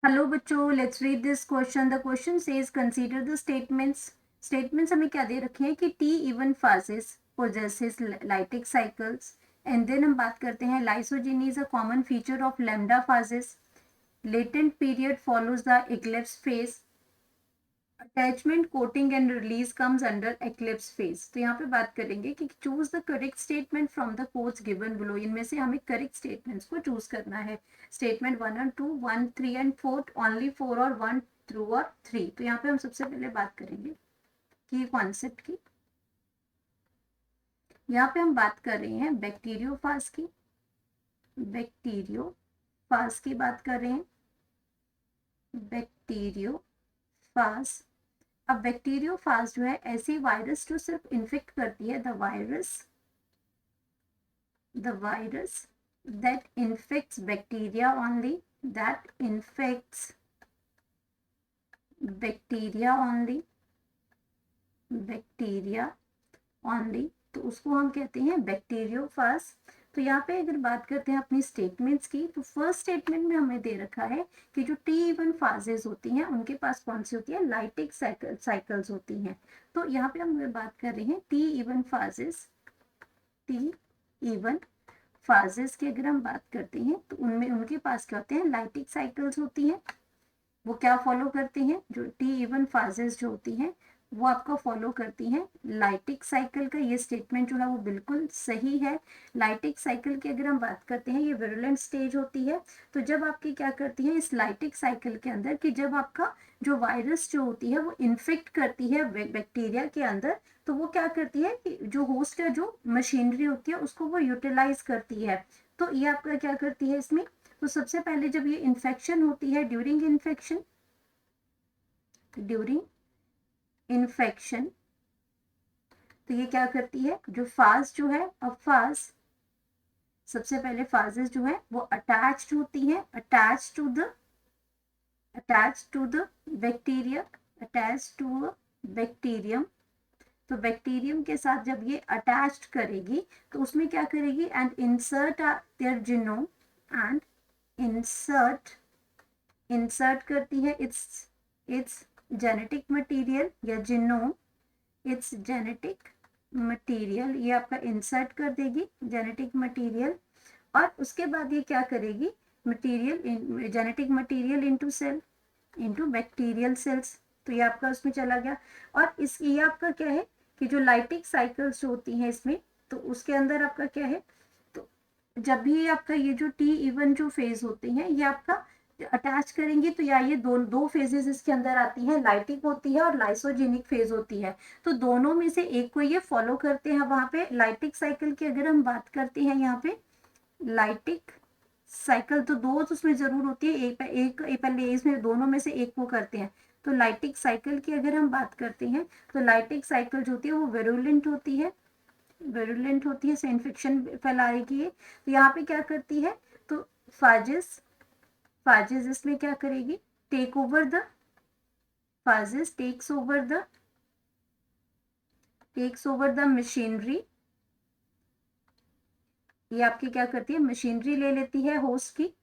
Hello बच्चों, let's read this question. The question says consider the statements हमें क्या दे रखे हैं कि T even phages possesses lytic cycles. And then हम बात करते हैं lysogeny is a common feature of lambda phages. Latent period follows the eclipse phase. Attachment coating and release comes under eclipse phase. तो यहाँ पे बात करेंगे कि choose the correct statement from the codes given below. इनमें से हमें correct statements को चूज करना है। स्टेटमेंट 1 और 2, 1, 3 एंड 4, ओनली 4 और 1 ट्रू और 3। तो यहाँ पे हम सबसे पहले बात करेंगे की कॉन्सेप्ट की। यहाँ पे हम बात कर रहे हैं बैक्टीरियोफाज की। बैक्टीरियोफाज की बात कर रहे हैं। बैक्टीरियोफाज। अब बैक्टीरियोफाज जो है ऐसी वायरस जो सिर्फ इन्फेक्ट करती है। The virus that infects bacteria only, that infects bacteria only, तो उसको हम कहते हैं बैक्टीरियोफाज। तो यहाँ पे अगर बात करते हैं अपनी स्टेटमेंट्स की, तो फर्स्ट स्टेटमेंट में हमें दे रखा है कि जो टी इवन फाजेज होती हैं उनके पास कौन सी होती है, लाइटिक साइकिल्स होती हैं। तो यहाँ पे हम बात कर रहे हैं टी इवन फाजेस की अगर हम बात करते हैं तो उनमें उनके पास क्या होते हैं, लाइटिक साइकिल्स होती हैं। वो क्या फॉलो करती हैं, जो टी इवन फाजेस जो होती हैं वो आपका फॉलो करती हैं लाइटिक साइकिल का। ये स्टेटमेंट जो है वो बिल्कुल सही है। लाइटिक साइकिल की अगर हम बात करते हैं, ये विरुलेंट स्टेज होती है। तो जब आपकी क्या करती है इस लाइटिक साइकिल के अंदर, कि जब आपका जो वायरस जो होती है वो इन्फेक्ट करती है बैक्टीरिया के अंदर, तो वो क्या करती है कि जो होस्ट का जो मशीनरी होती है उसको वो यूटिलाइज करती है। तो ये आपका क्या करती है इसमें, तो सबसे पहले जब ये इन्फेक्शन होती है, ड्यूरिंग इन्फेक्शन, तो ये क्या करती है, जो फाज जो है, अब फाज सबसे पहले फाजेस जो है वो अटैच्ड होती हैं, attach to the bacteria, attach to a bacterium. तो बैक्टीरियम के साथ जब ये अटैच्ड करेगी तो उसमें क्या करेगी, and insert their genome, and insert insert करती है इट्स जेनेटिक मटेरियल या जीनोम, इट्स जेनेटिक मटेरियल, ये आपका इंसर्ट कर देगी जेनेटिक मटेरियल। और उसके बाद ये क्या करेगी, genetic material into bacterial cells. तो ये आपका उसमें चला गया। और इस ये आपका क्या है कि जो लाइटिक साइकिल्स होती हैं इसमें, तो उसके अंदर आपका क्या है, तो जब भी आपका ये जो टी इवन जो फेज होते हैं ये आपका अटैच करेंगे, तो या ये दो दो फेजेस इसके अंदर आती हैं, लाइटिक होती है और लाइसोजेनिक फेज होती है। तो दोनों में से एक को ये फॉलो करते हैं। वहां पे लाइटिक साइकिल की अगर हम बात करते हैं, यहाँ पे लाइटिक साइकिल तो दो तो उसमें जरूर होती है, पहले इसमें दोनों में से एक को करते हैं। तो लाइटिक साइकिल की अगर हम बात करते हैं, तो लाइटिक साइकिल जो होती है वो वेरुलेंट होती है, से इन्फेक्शन फैलाएगी ये। तो यहाँ पे क्या करती है, तो फाजिस फाजिस इसमें क्या करेगी, take over the phages takes over the machinery. ये आपकी क्या करती है, मशीनरी ले लेती है होस्ट की,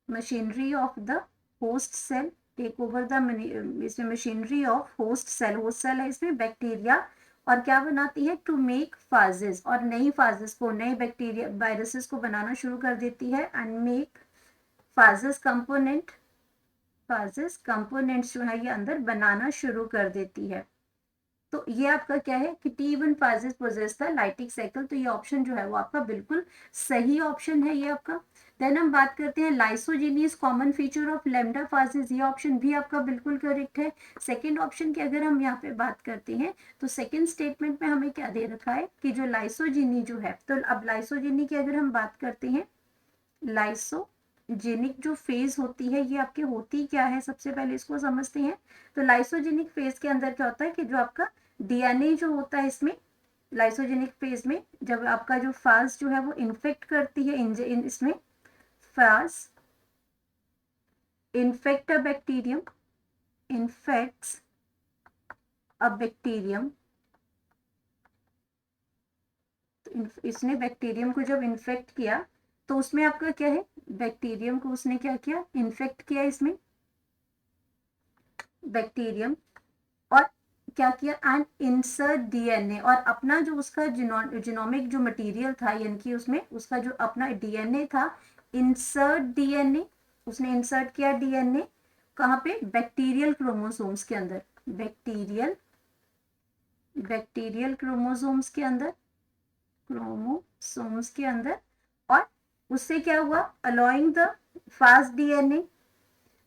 machinery of the host cell, take over the, इसमें मशीनरी ऑफ होस्ट सेल है इसमें बैक्टीरिया। और क्या बनाती है, टू मेक फाजेस, और नई फाजेस को, नए बैक्टीरिया वायरसेस को बनाना शुरू कर देती है। एंड मेक फाजेस कंपोनेंट्स जो है ये अंदर बनाना शुरू कर देती है। तो ये आपका क्या है कि T one phages possess the lytic cycle. तो ये ऑप्शन जो है वो आपका बिल्कुल सही ऑप्शन है ये आपका। देन हम बात करते हैं लाइसोजीनी कॉमन फीचर ऑफ लैम्डा फाजेस। ये ऑप्शन भी आपका बिल्कुल करेक्ट है। सेकंड ऑप्शन की अगर हम यहाँ पे बात करते हैं, तो सेकंड स्टेटमेंट में हमें क्या दे रखा है कि जो लाइसोजीनी जो है, तो अब लाइसोजीनी की अगर हम बात करते हैं, लाइसोजेनिक जो फेज होती है ये आपके होती क्या है, सबसे पहले इसको समझते हैं। तो लाइसोजेनिक फेज के अंदर क्या होता है कि जो आपका डीएनए जो होता है इसमें, लाइसोजेनिक फेज में जब आपका जो फाज जो है वो इन्फेक्ट करती है इसमें phage infect a bacterium, infects a bacterium. तो इसने बैक्टीरियम को जब इन्फेक्ट किया, तो उसमें आपका क्या है, बैक्टीरियम को उसने क्या किया, इन्फेक्ट किया इसमें, बैक्टीरियम, और क्या किया, एंड इंसर्ट डीएनए, और अपना जो उसका जिनोमिक जो मटेरियल था, यानी कि उसमें उसका जो अपना डीएनए था, इंसर्ट डीएनए, उसने इंसर्ट किया डीएनए कहाँ पे, बैक्टीरियल क्रोमोसोम्स के अंदर, बैक्टीरियल क्रोमोसोम्स के अंदर, क्रोमोसोम्स के अंदर, और उससे क्या हुआ, अलोइंग द फास्ट डीएनए।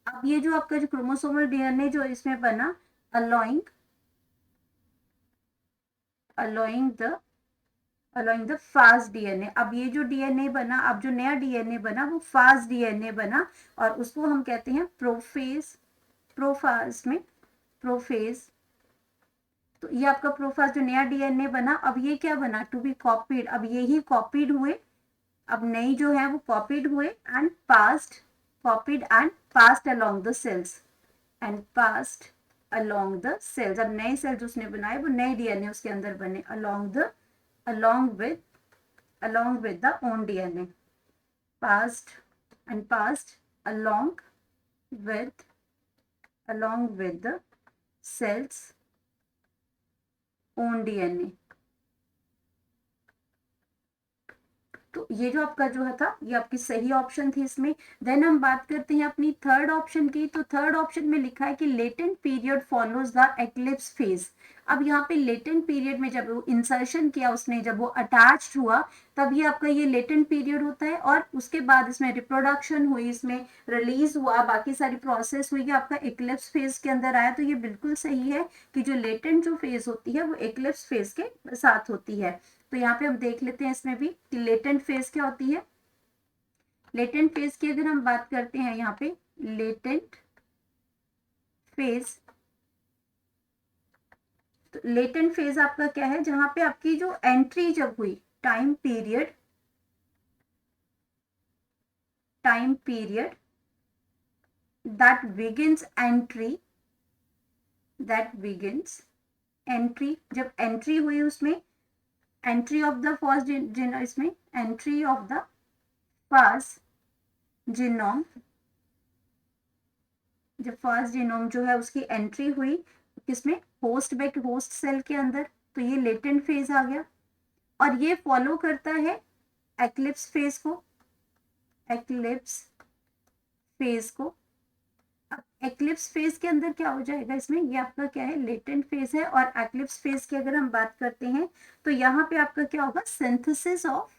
अब ये जो आपका जो क्रोमोसोमल डीएनए जो इसमें बना, अलोइंग द फास्ट डीएनए। अब ये जो डीएनए बना, अब जो नया डीएनए बना वो फास्ट डीएनए बना, और उसको हम कहते हैं प्रोफाज में प्रोफेज। तो ये आपका प्रोफाज जो नया डीएनए बना, अब ये क्या बना, टू बी कॉपीड, अब ये ही कॉपीड हुए, अब नई जो है वो कॉपीड हुए, and passed along the cells, अब नए सेल जो उसने बनाए वो नए डीएनए उसके अंदर बने, along with the own DNA, passed along with the cell's own DNA। तो ये जो आपका जो था ये आपकी सही ऑप्शन थी इसमें। देन हम बात करते हैं अपनी थर्ड ऑप्शन की। तो थर्ड ऑप्शन में लिखा है कि latent period follows the eclipse phase. अब यहाँ पे लेटेंट पीरियड में जब वो इंसर्शन किया उसने, जब वो अटैच्ड हुआ, तब ये आपका ये लेटेंट पीरियड होता है, और उसके बाद इसमें रिप्रोडक्शन हुई, इसमें रिलीज हुआ, बाकी सारी प्रोसेस हुई, आपका एक्लिप्स फेज के अंदर आया। तो ये बिल्कुल सही है कि जो लेटेंट जो फेज होती है वो एक्लिप्स फेज के साथ होती है। तो यहाँ पे हम देख लेते हैं इसमें भी कि लेटेंट फेज क्या होती है। लेटेंट फेज की अगर हम बात करते हैं, यहाँ पे लेटेंट फेज, तो लेटेंट फेज आपका क्या है, जहां पे आपकी जो एंट्री जब हुई, time period that begins entry, जब एंट्री हुई उसमें, एंट्री ऑफ द फर्स्ट इसमें entry of the first genome, जब फर्स्ट जीनोम जो है उसकी एंट्री हुई किसमें, होस्ट सेल के अंदर, तो ये लेटेंट फेज आ गया। और ये फॉलो करता है एक्लिप्स फेज को, अब एक्लिप्स फेज के अंदर क्या हो जाएगा, इसमें ये आपका क्या है, लेटेंट फेज है। और एक्लिप्स फेज की अगर हम बात करते हैं तो यहाँ पे आपका क्या होगा, synthesis of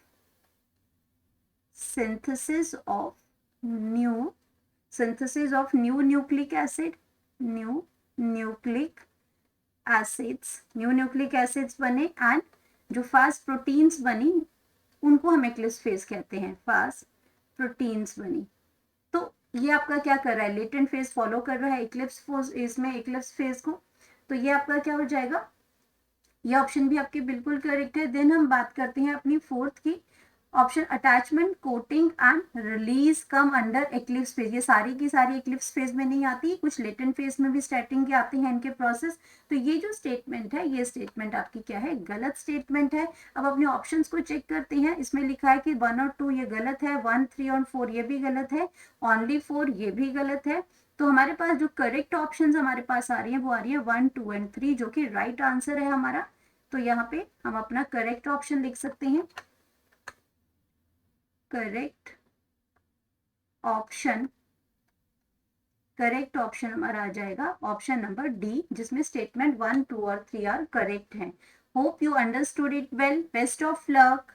new nucleic acids बने, एंड जो फास्ट प्रोटीन्स बनी उनको हम एक्लिप्स फेज कहते हैं, फास्ट प्रोटीन्स बनी। तो ये आपका क्या कर रहा है, लेटेंट फेज फॉलो कर रहा है एक्लिप्स फेज को। तो ये आपका क्या हो जाएगा, ये ऑप्शन भी आपकी बिल्कुल करेक्ट है। देन हम बात करते हैं अपनी फोर्थ की, option attachment, coating and release come under eclipse phase. ये सारी की सारी एक्लिप्स फेज में नहीं आती, कुछ लेटेंट फेज में भी स्टार्टिंग के आते हैं इनके प्रोसेस। तो ये जो स्टेटमेंट है, ये स्टेटमेंट आपकी क्या है, गलत स्टेटमेंट है। अब अपने ऑप्शंस को चेक करते हैं। इसमें लिखा है कि 1 और 2 ये गलत है, 1, 3 और 4 ये भी गलत है, ओनली 4 ये भी गलत है। तो हमारे पास जो करेक्ट ऑप्शंस हमारे पास आ रही है वो आ रही है 1, 2 एंड 3, जो कि राइट आंसर है हमारा। तो यहाँ पे हम अपना करेक्ट ऑप्शन लिख सकते हैं। करेक्ट ऑप्शन हमारा आ जाएगा ऑप्शन नंबर डी, जिसमें स्टेटमेंट 1, 2 और 3 आर करेक्ट हैं। Hope you understood it well. Best of luck.